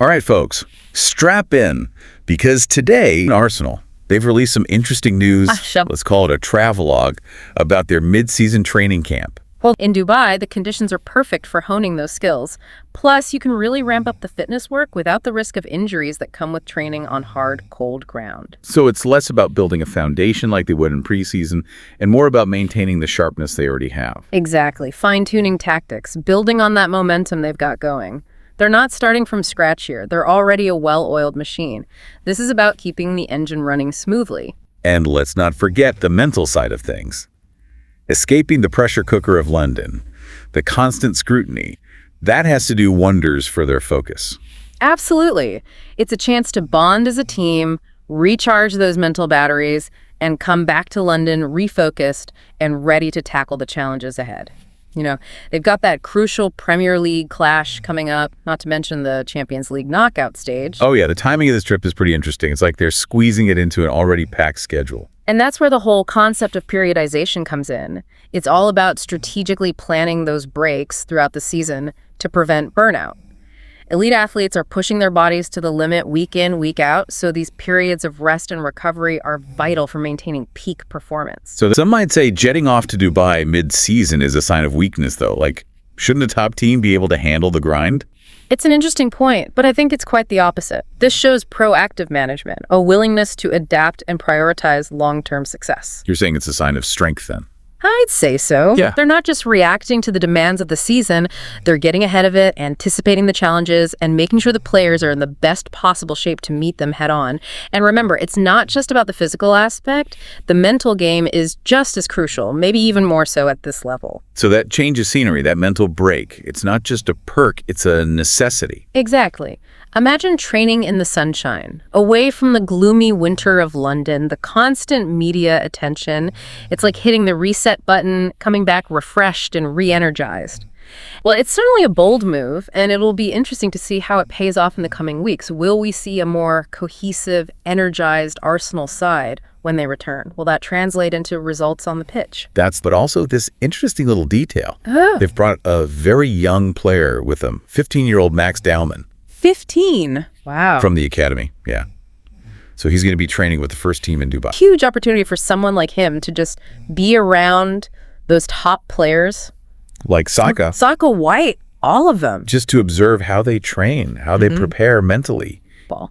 All right, folks, strap in, because today, Arsenal, they've released some interesting news, let's call it a travelogue, about their mid-season training camp. Well, in Dubai, the conditions are perfect for honing those skills. Plus, you can really ramp up the fitness work without the risk of injuries that come with training on hard, cold ground. So it's less about building a foundation like they would in preseason, and more about maintaining the sharpness they already have. Exactly. Fine-tuning tactics, building on that momentum they've got going. They're not starting from scratch here. They're already a well-oiled machine. This is about keeping the engine running smoothly. And let's not forget the mental side of things. Escaping the pressure cooker of London, the constant scrutiny, that has to do wonders for their focus. Absolutely. It's a chance to bond as a team, recharge those mental batteries, and come back to London refocused and ready to tackle the challenges ahead. You know, they've got that crucial Premier League clash coming up, not to mention the Champions League knockout stage. Oh yeah, the timing of this trip is pretty interesting. It's like they're squeezing it into an already packed schedule. And that's where the whole concept of periodization comes in. It's all about strategically planning those breaks throughout the season to prevent burnout. Elite athletes are pushing their bodies to the limit week in, week out, so these periods of rest and recovery are vital for maintaining peak performance. So some might say jetting off to Dubai mid-season is a sign of weakness, though. Like, shouldn't a top team be able to handle the grind? It's an interesting point, but I think it's quite the opposite. This shows proactive management, a willingness to adapt and prioritize long-term success. You're saying it's a sign of strength, then? I'd say so. Yeah. They're not just reacting to the demands of the season, they're getting ahead of it, anticipating the challenges, and making sure the players are in the best possible shape to meet them head on. And remember, it's not just about the physical aspect. The mental game is just as crucial, maybe even more so at this level. So that change of scenery, that mental break, it's not just a perk, it's a necessity. Exactly. Imagine training in the sunshine, away from the gloomy winter of London, the constant media attention. It's like hitting the reset button, coming back refreshed and re-energized. Well, it's certainly a bold move, and it'll be interesting to see how it pays off in the coming weeks. Will we see a more cohesive, energized Arsenal side when they return? Will that translate into results on the pitch? But also this interesting little detail. They've brought a very young player with them, 15-year-old Max Dowman. 15? Wow. From the academy, yeah. So he's going to be training with the first team in Dubai. Huge opportunity for someone like him to just be around those top players. Like Saka. Saka, White, all of them. Just to observe how they train, how they prepare mentally.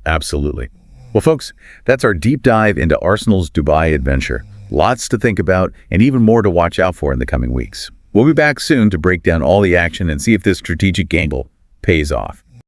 Absolutely. Well, folks, that's our deep dive into Arsenal's Dubai adventure. Lots to think about and even more to watch out for in the coming weeks. We'll be back soon to break down all the action and see if this strategic gamble pays off.